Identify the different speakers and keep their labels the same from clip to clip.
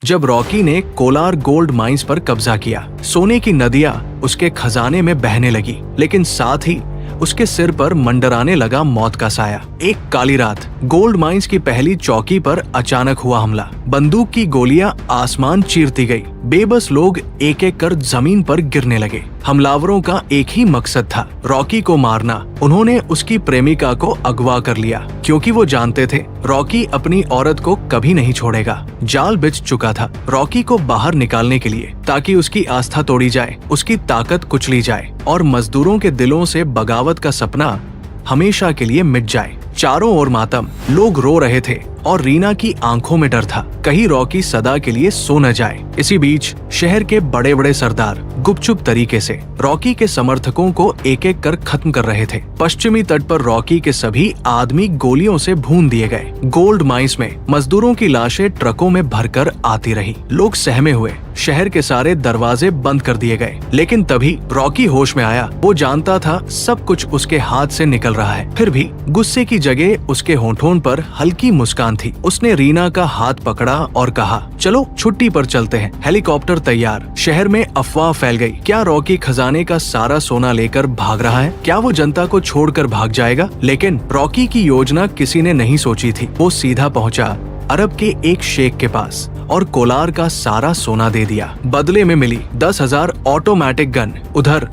Speaker 1: जब रॉकी ने Kolar gold mines पर कब्जा किया, सोने की नदियां उसके खजाने में बहने लगी, लेकिन साथ ही उसके सिर पर मंडराने लगा मौत का साया। एक काली रात गोल्ड माइंस की पहली चौकी पर अचानक हुआ हमला। बंदूक की गोलियां आसमान चीरती गई। बेबस लोग एक एक कर जमीन पर गिरने लगे। हमलावरों का एक ही मकसद था, रॉकी को मारना। उन्होंने उसकी प्रेमिका को अगवा कर लिया, क्योंकि वो जानते थे रॉकी अपनी औरत को कभी नहीं छोड़ेगा। जाल बिछ चुका था रॉकी को बाहर निकालने के लिए, ताकि उसकी आस्था तोड़ी जाए, उसकी ताकत कुचली जाए और मजदूरों के दिलों से बगावत का सपना हमेशा के लिए मिट जाए। चारों ओर मातम, लोग रो रहे थे और रीना की आंखों में डर था, कहीं रॉकी सदा के लिए सो न जाए। इसी बीच शहर के बड़े बड़े सरदार गुपचुप तरीके से रॉकी के समर्थकों को एक एक कर खत्म कर रहे थे। पश्चिमी तट पर रॉकी के सभी आदमी गोलियों से भून दिए गए। गोल्ड माइंस में मजदूरों की लाशें ट्रकों में भरकर आती रही। लोग सहमे हुए। शहर के सारे दरवाजे बंद कर दिए गए। लेकिन तभी रॉकी होश में आया। वो जानता था सब कुछ उसके हाथ से निकल रहा है, फिर भी गुस्से की जगह उसके होंठों पर हल्की मुस्कान थी। उसने रीना का हाथ पकड़ा और कहा, चलो छुट्टी पर चलते हैं। हेलीकॉप्टर तैयार। शहर में अफवाह फैल गई। क्या रॉकी खजाने का सारा सोना लेकर भाग रहा है? क्या वो जनता को छोड़कर भाग जाएगा? लेकिन रॉकी की योजना किसी ने नहीं सोची थी। वो सीधा पहुंचा अरब के एक शेख के पास और कोलार का सारा सोना दे दिया। बदले में मिली 10,000 ऑटोमेटिक गन। उधर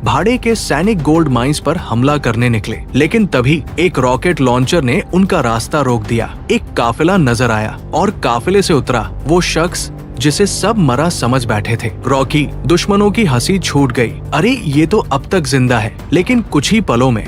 Speaker 1: भाड़े के सैनिक गोल्ड माइंस पर हमला करने निकले, लेकिन तभी एक रॉकेट लॉन्चर ने उनका रास्ता रोक दिया। एक काफिला नजर आया और काफिले से उतरा वो शख्स जिसे सब मरा समझ बैठे थे। रॉकी, दुश्मनों की हंसी छूट गई। अरे ये तो अब तक जिंदा है। लेकिन कुछ ही पलों में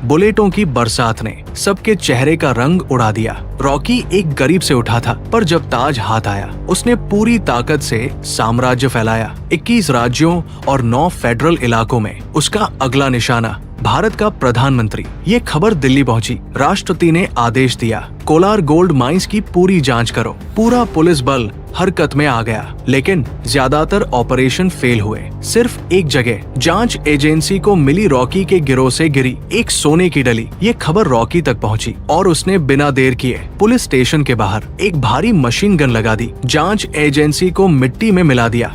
Speaker 1: बुलेटों की बरसात ने सबके चेहरे का रंग उड़ा दिया। रॉकी एक गरीब से उठा था, पर जब ताज हाथ आया उसने पूरी ताकत से साम्राज्य फैलाया। 21 राज्यों और 9 फेडरल इलाकों में उसका अगला निशाना भारत का प्रधानमंत्री। ये खबर दिल्ली पहुंची। राष्ट्रपति ने आदेश दिया, कोलार गोल्ड माइंस की पूरी जांच करो। पूरा पुलिस बल हरकत में आ गया, लेकिन ज्यादातर ऑपरेशन फेल हुए। सिर्फ एक जगह जांच एजेंसी को मिली रॉकी के गिरोह से गिरी एक सोने की डली। ये खबर रॉकी तक पहुंची और उसने बिना देर किए पुलिस स्टेशन के बाहर एक भारी मशीन गन लगा दी। जांच एजेंसी को मिट्टी में मिला दिया।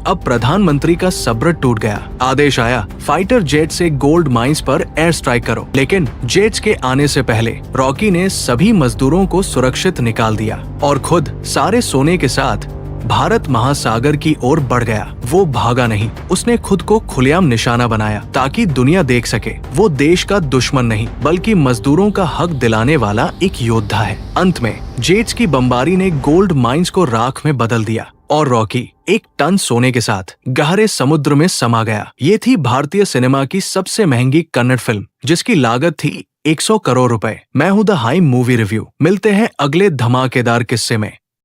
Speaker 1: अब प्रधानमंत्री का सब्र टूट गया। आदेश आया, फाइटर जेट से गोल्ड माइंस पर एयर स्ट्राइक करो। लेकिन जेट्स के आने से पहले रॉकी ने सभी मजदूरों को सुरक्षित निकाल दिया और खुद सारे सोने के साथ भारत महासागर की ओर बढ़ गया। वो भागा नहीं, उसने खुद को खुलेआम निशाना बनाया ताकि दुनिया देख सके वो देश का दुश्मन नहीं, बल्कि मजदूरों का हक दिलाने वाला एक योद्धा है। अंत में जेट्स की बमबारी ने गोल्ड माइंस को राख में बदल दिया और रॉकी 1 टन सोने के साथ गहरे समुद्र में समा गया। ये थी भारतीय सिनेमा की सबसे महंगी कन्नड़ फिल्म, जिसकी लागत थी 100 करोड़ रुपए। मैं हूं द हाई मूवी रिव्यू। मिलते हैं अगले धमाकेदार किस्से में।